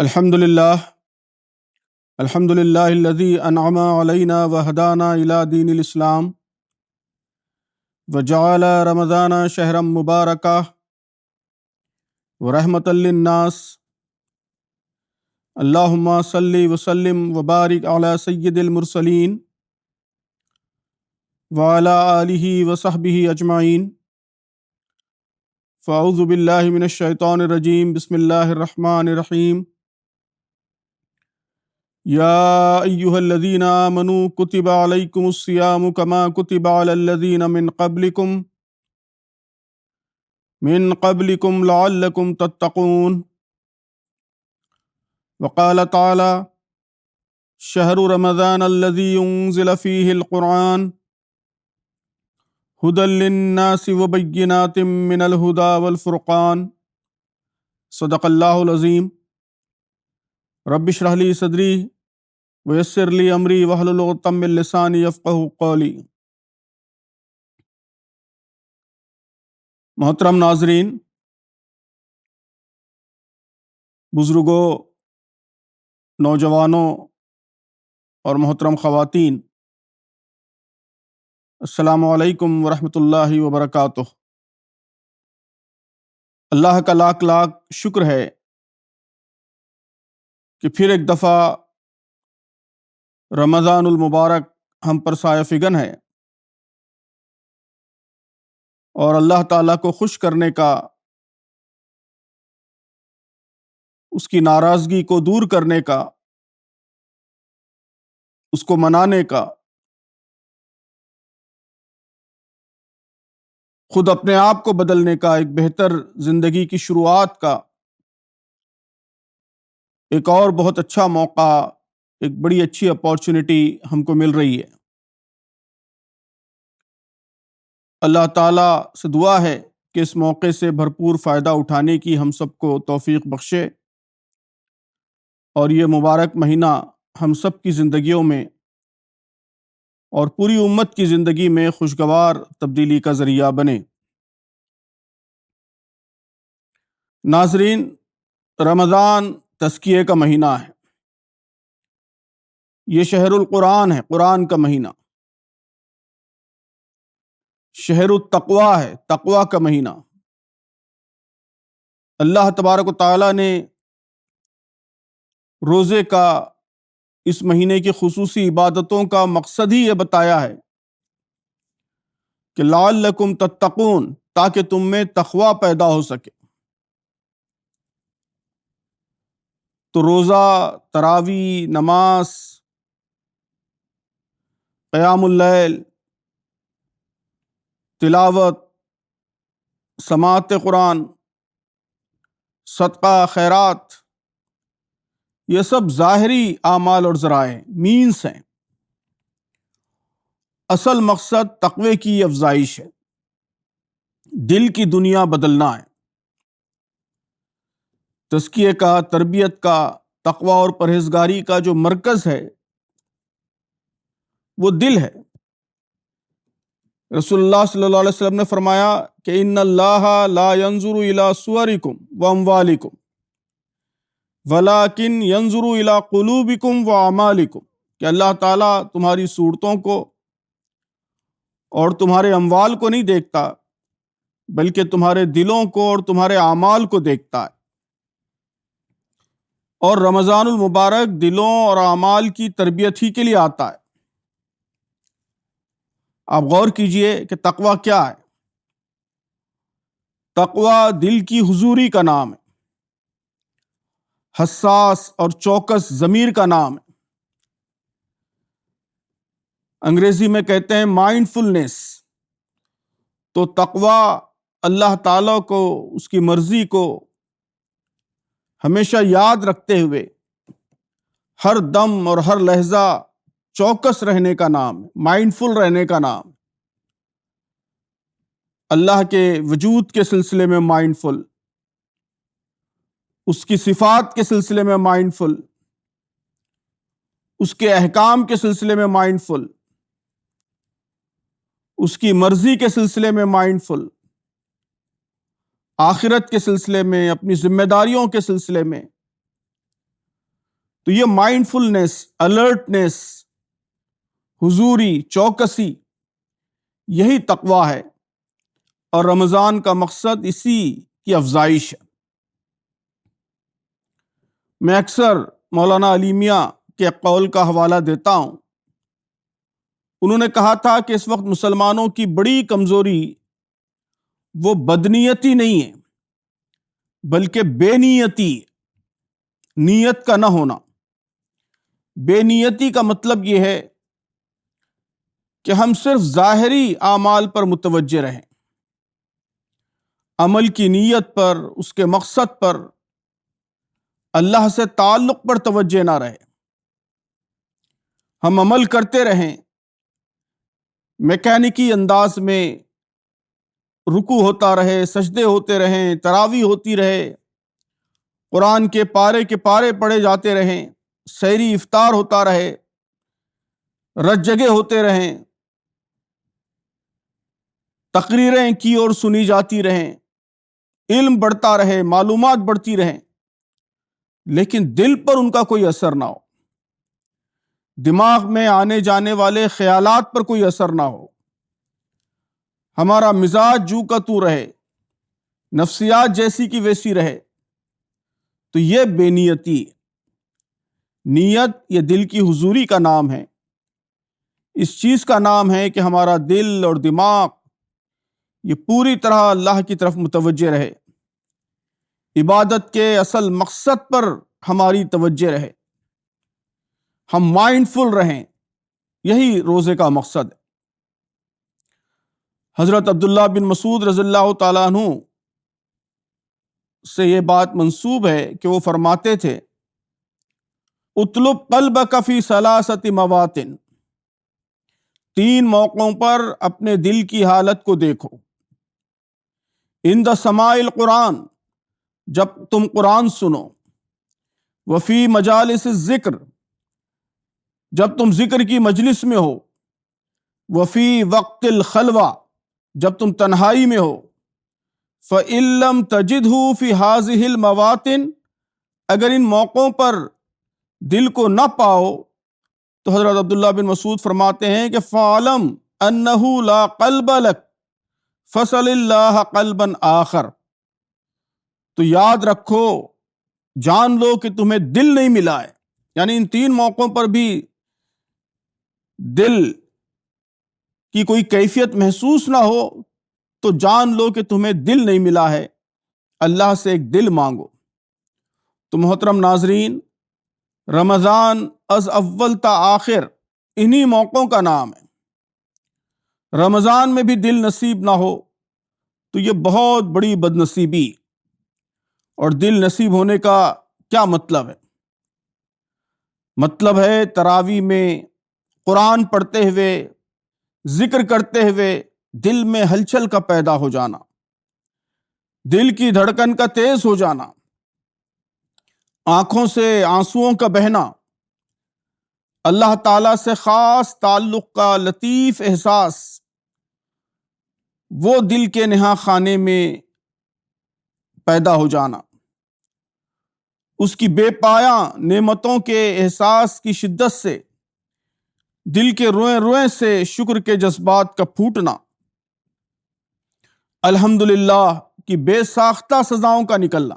الحمد للہ الذي انعم علينا وهدانا الى دين الاسلام وجعل رمضان شهرا مباركا ورحمة للناس اللهم صل وسلم وبارك على سيد المرسلين وعلى آله وصحبه اجمعين فاعوذ بالله من الشيطان الرجيم بسم الله الرحمن الرحيم يا أيها الذين آمنوا كتب عليكم الصيام كما كتب على الذين من قبلكم لعلكم تتقون وقال تعالى شهر رمضان الذي ينزل فيه القرآن هدى للناس وبينات من الهدى والفرقان صدق الله العظيم رب اشرح لي صدري ویسر لی امری واحلل عقدۃ من لسانی یفقہوا قولی۔ محترم ناظرین، بزرگوں، نوجوانوں اور محترم خواتین، السلام علیکم ورحمۃ اللہ وبرکاتہ۔ اللہ کا لاکھ لاکھ شکر ہے کہ پھر ایک دفعہ رمضان المبارک ہم پر سایہ فگن ہے، اور اللہ تعالیٰ کو خوش کرنے کا، اس کی ناراضگی کو دور کرنے کا، اس کو منانے کا، خود اپنے آپ کو بدلنے کا، ایک بہتر زندگی کی شروعات کا ایک اور بہت اچھا موقع، ایک بڑی اچھی اپارچونٹی ہم کو مل رہی ہے۔ اللہ تعالیٰ سے دعا ہے کہ اس موقع سے بھرپور فائدہ اٹھانے کی ہم سب کو توفیق بخشے، اور یہ مبارک مہینہ ہم سب کی زندگیوں میں اور پوری امت کی زندگی میں خوشگوار تبدیلی کا ذریعہ بنے۔ ناظرین، رمضان تزکیے کا مہینہ ہے، یہ شہر القرآن ہے، قرآن کا مہینہ، شہر التقویٰ ہے، تقویٰ کا مہینہ۔ اللہ تبارک و تعالیٰ نے روزے کا، اس مہینے کی خصوصی عبادتوں کا مقصد ہی یہ بتایا ہے کہ لعلکم تتقون، تاکہ تم میں تقویٰ پیدا ہو سکے۔ تو روزہ، تراویح، نماز، قیام اللیل، تلاوت، سماعت قرآن، صدقہ، خیرات، یہ سب ظاہری اعمال اور ذرائع، مینس ہیں۔ اصل مقصد تقوی کی افزائش ہے، دل کی دنیا بدلنا ہے۔ تزکیے کا، تربیت کا، تقوی اور پرہیزگاری کا جو مرکز ہے وہ دل ہے۔ رسول اللہ صلی اللہ علیہ وسلم نے فرمایا کہ ان اللہ لا ينظر الى صورکم واموالکم ولکن ينظر الى قلوبکم واعمالکم، کہ اللہ تعالیٰ تمہاری صورتوں کو اور تمہارے اموال کو نہیں دیکھتا، بلکہ تمہارے دلوں کو اور تمہارے اعمال کو دیکھتا ہے۔ اور رمضان المبارک دلوں اور اعمال کی تربیت ہی کے لیے آتا ہے۔ آپ غور کیجئے کہ تقویٰ کیا ہے۔ تقویٰ دل کی حضوری کا نام ہے، حساس اور چوکس ضمیر کا نام ہے۔ انگریزی میں کہتے ہیں مائنڈ فلنس۔ تو تقویٰ اللہ تعالیٰ کو، اس کی مرضی کو ہمیشہ یاد رکھتے ہوئے ہر دم اور ہر لحظہ چوکس رہنے کا نام ہے، مائنڈ فل رہنے کا نام۔ اللہ کے وجود کے سلسلے میں مائنڈ فل، اس کی صفات کے سلسلے میں مائنڈ فل، اس کے احکام کے سلسلے میں مائنڈ فل، اس کی مرضی کے سلسلے میں مائنڈ فل، آخرت کے سلسلے میں، اپنی ذمہ داریوں کے سلسلے میں تو یہ مائنڈفلنس، الرٹنس، حضوری، چوکسی، یہی تقویٰ ہے، اور رمضان کا مقصد اسی کی افزائش ہے۔ میں اکثر مولانا علی میاں کے قول کا حوالہ دیتا ہوں۔ انہوں نے کہا تھا کہ اس وقت مسلمانوں کی بڑی کمزوری وہ بدنیتی نہیں ہے، بلکہ بے نیتی، نیت کا نہ ہونا۔ بے نیتی کا مطلب یہ ہے کہ ہم صرف ظاہری اعمال پر متوجہ رہیں، عمل کی نیت پر، اس کے مقصد پر، اللہ سے تعلق پر توجہ نہ رہے۔ ہم عمل کرتے رہیں، میکینکی انداز میں رکوع ہوتا رہے، سجدے ہوتے رہیں، تراویح ہوتی رہے، قرآن کے پارے پڑھے جاتے رہیں، سحری افطار ہوتا رہے، رت جگے ہوتے رہیں، تقریریں کی اور سنی جاتی رہیں، علم بڑھتا رہے، معلومات بڑھتی رہیں، لیکن دل پر ان کا کوئی اثر نہ ہو، دماغ میں آنے جانے والے خیالات پر کوئی اثر نہ ہو، ہمارا مزاج جو کا تو رہے، نفسیات جیسی کی ویسی رہے، تو یہ بے نیتی۔ نیت یہ دل کی حضوری کا نام ہے، اس چیز کا نام ہے کہ ہمارا دل اور دماغ یہ پوری طرح اللہ کی طرف متوجہ رہے، عبادت کے اصل مقصد پر ہماری توجہ رہے، ہم مائنڈفل رہیں، یہی روزے کا مقصد ہے۔ حضرت عبداللہ بن مسعود رضی اللہ تعالیٰ عنہ سے یہ بات منسوب ہے کہ وہ فرماتے تھے، اطلب قلبک فی ثلاثۃ مواطن، 3 موقعوں پر اپنے دل کی حالت کو دیکھو۔ عند سماع القرآن، جب تم قرآن سنو، وفی مجالس الذکر، جب تم ذکر کی مجلس میں ہو، وفی وقت الخلوہ، جب تم تنہائی میں ہو، فإن لم تجدہ فی ہذہ المواطن، اگر ان موقعوں پر دل کو نہ پاؤ، تو حضرت عبداللہ بن مسعود فرماتے ہیں کہ فَعْلَمْ أَنَّهُ لَا قَلْبَ لَكَ فَسَلِ اللَّهَ قَلْبًا آخر، تو یاد رکھو، جان لو کہ تمہیں دل نہیں ملا ہے، یعنی ان 3 موقعوں پر بھی دل کی کوئی کیفیت محسوس نہ ہو تو جان لو کہ تمہیں دل نہیں ملا ہے، اللہ سے ایک دل مانگو۔ تو محترم ناظرین، رمضان از اول تا آخر انہی موقعوں کا نام ہے۔ رمضان میں بھی دل نصیب نہ ہو تو یہ بہت بڑی بدنصیبی، اور دل نصیب ہونے کا کیا مطلب ہے؟ مطلب ہے تراویح میں قرآن پڑھتے ہوئے، ذکر کرتے ہوئے دل میں ہلچل کا پیدا ہو جانا، دل کی دھڑکن کا تیز ہو جانا، آنکھوں سے آنسوؤں کا بہنا، اللہ تعالیٰ سے خاص تعلق کا لطیف احساس، وہ دل کے نہا خانے میں پیدا ہو جانا، اس کی بے پایاں نعمتوں کے احساس کی شدت سے دل کے روئیں روئیں سے شکر کے جذبات کا پھوٹنا، الحمدللہ کی بے ساختہ سزاؤں کا نکلنا،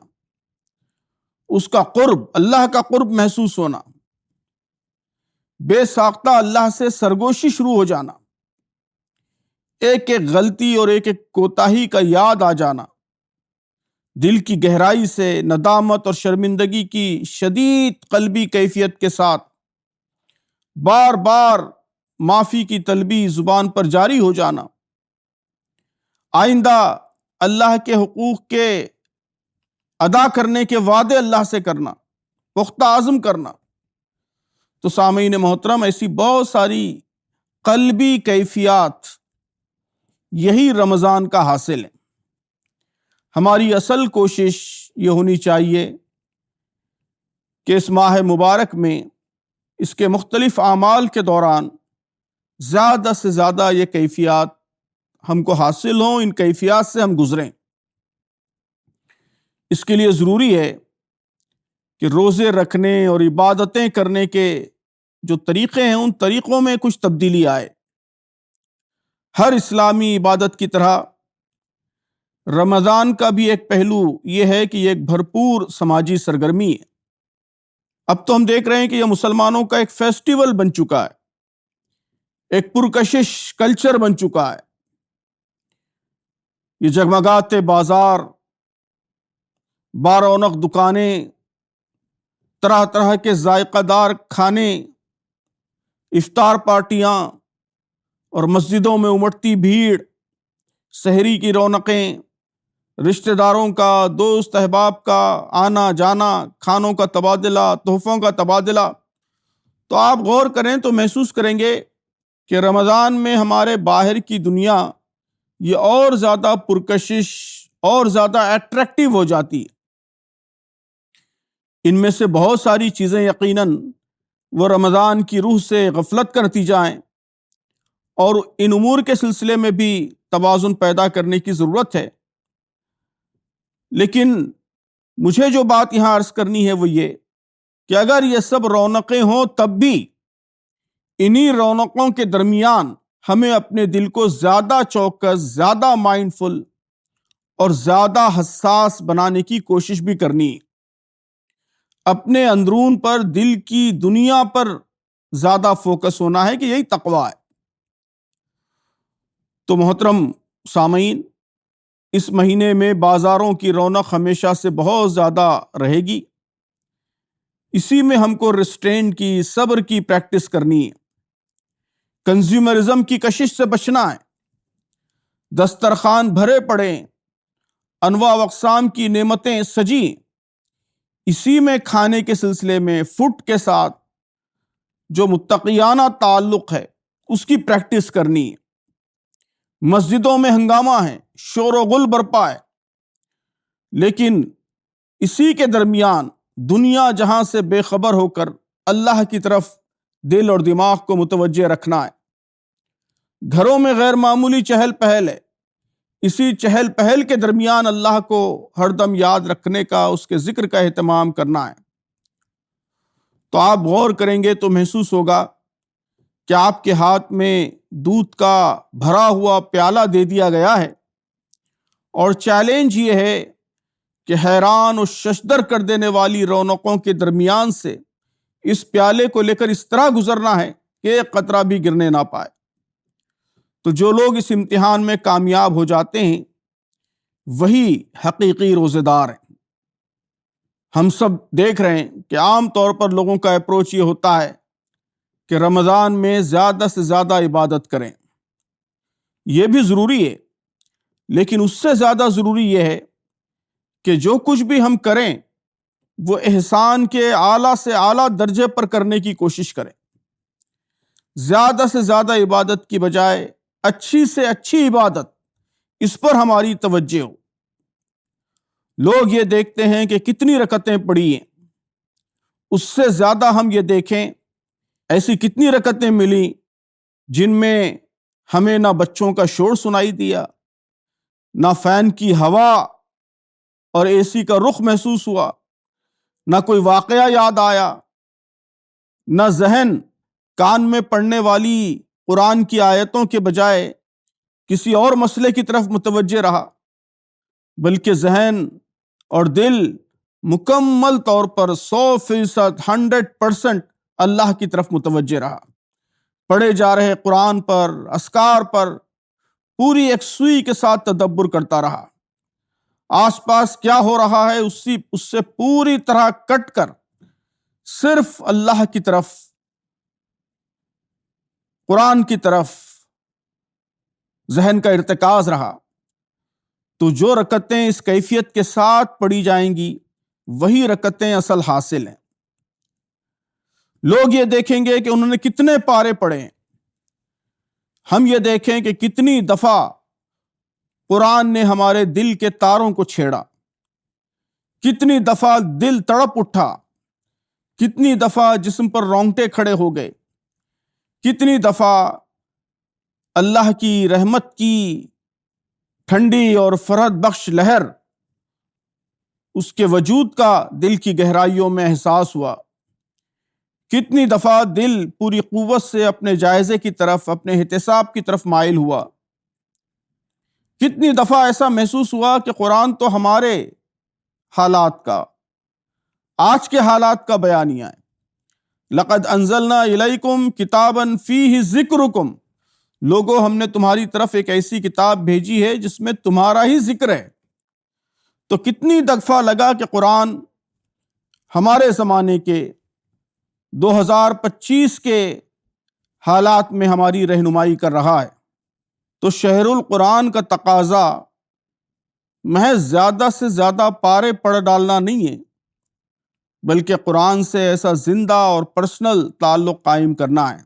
اس کا قرب، اللہ کا قرب محسوس ہونا، بے ساختہ اللہ سے سرگوشی شروع ہو جانا، ایک ایک غلطی اور ایک ایک کوتاہی کا یاد آ جانا، دل کی گہرائی سے ندامت اور شرمندگی کی شدید قلبی کیفیت کے ساتھ بار بار معافی کی طلبی زبان پر جاری ہو جانا، آئندہ اللہ کے حقوق کے ادا کرنے کے وعدے اللہ سے کرنا، پختہ عزم کرنا۔ تو سامعین محترم، ایسی بہت ساری قلبی کیفیات یہی رمضان کا حاصل ہے۔ ہماری اصل کوشش یہ ہونی چاہیے کہ اس ماہ مبارک میں، اس کے مختلف اعمال کے دوران زیادہ سے زیادہ یہ کیفیات ہم کو حاصل ہوں، ان کیفیات سے ہم گزریں۔ اس کے لیے ضروری ہے کہ روزے رکھنے اور عبادتیں کرنے کے جو طریقے ہیں ان طریقوں میں کچھ تبدیلی آئے۔ ہر اسلامی عبادت کی طرح رمضان کا بھی ایک پہلو یہ ہے کہ یہ ایک بھرپور سماجی سرگرمی ہے۔ اب تو ہم دیکھ رہے ہیں کہ یہ مسلمانوں کا ایک فیسٹیول بن چکا ہے، ایک پرکشش کلچر بن چکا ہے۔ یہ جگمگاتے بازار، بارونق دکانیں، طرح طرح کے ذائقہ دار کھانے، افطار پارٹیاں اور مسجدوں میں امٹتی بھیڑ، سحری کی رونقیں، رشتہ داروں کا، دوست احباب کا آنا جانا، کھانوں کا تبادلہ، تحفوں کا تبادلہ، تو آپ غور کریں تو محسوس کریں گے کہ رمضان میں ہمارے باہر کی دنیا یہ اور زیادہ پرکشش اور زیادہ اٹریکٹیو ہو جاتی ہے۔ ان میں سے بہت ساری چیزیں یقیناً وہ رمضان کی روح سے غفلت کا نتیجہ ہیں، اور ان امور کے سلسلے میں بھی توازن پیدا کرنے کی ضرورت ہے۔ لیکن مجھے جو بات یہاں عرض کرنی ہے وہ یہ کہ اگر یہ سب رونقیں ہوں تب بھی انہی رونقوں کے درمیان ہمیں اپنے دل کو زیادہ چوکس، زیادہ مائنڈفل اور زیادہ حساس بنانے کی کوشش بھی کرنی ہے۔ اپنے اندرون پر، دل کی دنیا پر زیادہ فوکس ہونا ہے کہ یہی تقویٰ ہے۔ تو محترم سامعین، اس مہینے میں بازاروں کی رونق ہمیشہ سے بہت زیادہ رہے گی۔ اسی میں ہم کو ریسٹرینٹ کی، صبر کی پریکٹس کرنی ہے۔ کنزیومرزم کی کشش سے بچنا ہے۔ دسترخوان بھرے پڑے، انواع و اقسام کی نعمتیں سجی، اسی میں کھانے کے سلسلے میں فوڈ کے ساتھ جو متقیانہ تعلق ہے اس کی پریکٹس کرنی ہے۔ مسجدوں میں ہنگامہ ہے، شور و غل برپا ہے، لیکن اسی کے درمیان دنیا جہاں سے بے خبر ہو کر اللہ کی طرف دل اور دماغ کو متوجہ رکھنا ہے۔ گھروں میں غیر معمولی چہل پہل ہے، اسی چہل پہل کے درمیان اللہ کو ہر دم یاد رکھنے کا، اس کے ذکر کا اہتمام کرنا ہے۔ تو آپ غور کریں گے تو محسوس ہوگا کہ آپ کے ہاتھ میں دودھ کا بھرا ہوا پیالہ دے دیا گیا ہے، اور چیلنج یہ ہے کہ حیران و ششدر کر دینے والی رونقوں کے درمیان سے اس پیالے کو لے کر اس طرح گزرنا ہے کہ ایک قطرہ بھی گرنے نہ پائے۔ تو جو لوگ اس امتحان میں کامیاب ہو جاتے ہیں وہی حقیقی روزے دار ہیں۔ ہم سب دیکھ رہے ہیں کہ عام طور پر لوگوں کا اپروچ یہ ہوتا ہے کہ رمضان میں زیادہ سے زیادہ عبادت کریں۔ یہ بھی ضروری ہے، لیکن اس سے زیادہ ضروری یہ ہے کہ جو کچھ بھی ہم کریں وہ احسان کے اعلیٰ سے اعلیٰ درجے پر کرنے کی کوشش کریں۔ زیادہ سے زیادہ عبادت کی بجائے اچھی سے اچھی عبادت، اس پر ہماری توجہ ہو۔ لوگ یہ دیکھتے ہیں کہ کتنی رکعتیں پڑھی ہیں، اس سے زیادہ ہم یہ دیکھیں ایسی کتنی رکعتیں ملی جن میں ہمیں نہ بچوں کا شور سنائی دیا، نہ فین کی ہوا اور اے سی کا رخ محسوس ہوا، نہ کوئی واقعہ یاد آیا، نہ ذہن کان میں پڑنے والی قرآن کی آیتوں کے بجائے کسی اور مسئلے کی طرف متوجہ رہا، بلکہ ذہن اور دل مکمل طور پر 100%، 100% اللہ کی طرف متوجہ رہا۔ پڑھے جا رہے قرآن پر، اذکار پر پوری یکسوئی کے ساتھ تدبر کرتا رہا۔ آس پاس کیا ہو رہا ہے اس سے پوری طرح کٹ کر صرف اللہ کی طرف، قرآن کی طرف ذہن کا ارتکاز رہا۔ تو جو رکعتیں اس کیفیت کے ساتھ پڑھی جائیں گی وہی رکعتیں اصل حاصل ہیں۔ لوگ یہ دیکھیں گے کہ انہوں نے کتنے پارے پڑھے ہیں، ہم یہ دیکھیں کہ کتنی دفعہ قرآن نے ہمارے دل کے تاروں کو چھیڑا، کتنی دفعہ دل تڑپ اٹھا، کتنی دفعہ جسم پر رونگٹے کھڑے ہو گئے، کتنی دفعہ اللہ کی رحمت کی ٹھنڈی اور فرحت بخش لہر اس کے وجود کا دل کی گہرائیوں میں احساس ہوا۔ کتنی دفعہ دل پوری قوت سے اپنے جائزے کی طرف، اپنے احتساب کی طرف مائل ہوا۔ کتنی دفعہ ایسا محسوس ہوا کہ قرآن تو ہمارے حالات کا، آج کے حالات کا بیانیہ ہے۔ لقد انزلنا الیکم کتابا فیہ ذکرکم، لوگو ہم نے تمہاری طرف ایک ایسی کتاب بھیجی ہے جس میں تمہارا ہی ذکر ہے۔ تو کتنی دفعہ لگا کہ قرآن ہمارے زمانے کے 2025 کے حالات میں ہماری رہنمائی کر رہا ہے۔ تو شہر القرآن کا تقاضا محض زیادہ سے زیادہ پارے پڑھ ڈالنا نہیں ہے، بلکہ قرآن سے ایسا زندہ اور پرسنل تعلق قائم کرنا ہے۔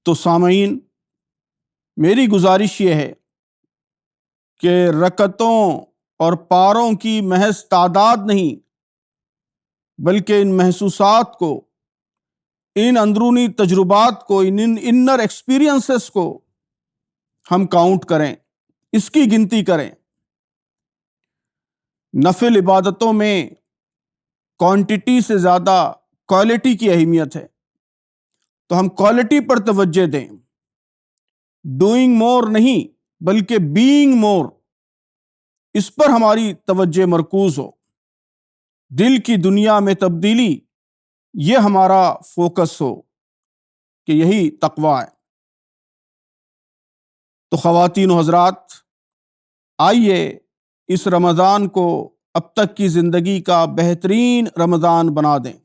تو سامعین، میری گزارش یہ ہے کہ رکعتوں اور پاروں کی محض تعداد نہیں، بلکہ ان محسوسات کو، ان اندرونی تجربات کو، ان انر ایکسپیرینسز کو ہم کاؤنٹ کریں، اس کی گنتی کریں۔ نفل عبادتوں میں کوانٹٹی سے زیادہ کوالٹی کی اہمیت ہے، تو ہم کوالٹی پر توجہ دیں، ڈوئنگ مور نہیں بلکہ بینگ مور، اس پر ہماری توجہ مرکوز ہو۔ دل کی دنیا میں تبدیلی، یہ ہمارا فوکس ہو کہ یہی تقویٰ ہے۔ تو خواتین و حضرات، آئیے اس رمضان کو اب تک کی زندگی کا بہترین رمضان بنا دیں،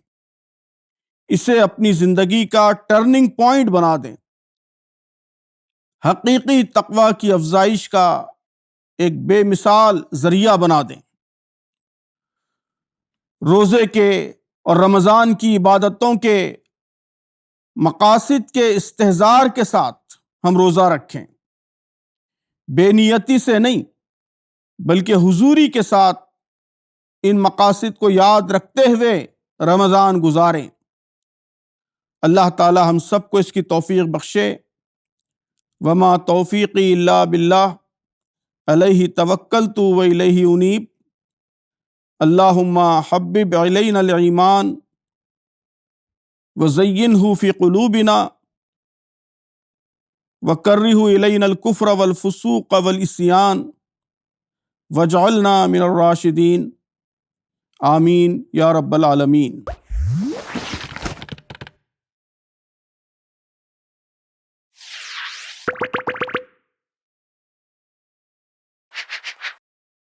اسے اپنی زندگی کا ٹرننگ پوائنٹ بنا دیں، حقیقی تقویٰ کی افزائش کا ایک بے مثال ذریعہ بنا دیں۔ روزے کے اور رمضان کی عبادتوں کے مقاصد کے استحضار کے ساتھ ہم روزہ رکھیں، بے نیتی سے نہیں بلکہ حضوری کے ساتھ ان مقاصد کو یاد رکھتے ہوئے رمضان گزاریں۔ اللہ تعالی ہم سب کو اس کی توفیق بخشے۔ وما توفیقی الا باللہ، علیہ توکلت و الیہ انیب۔ اللہم حبب الینا الایمان وزینہ فی قلوبنا وکرہ الینا الکفر والفسوق والعصیان واجعلنا من الراشدین، آمین یا رب العالمین۔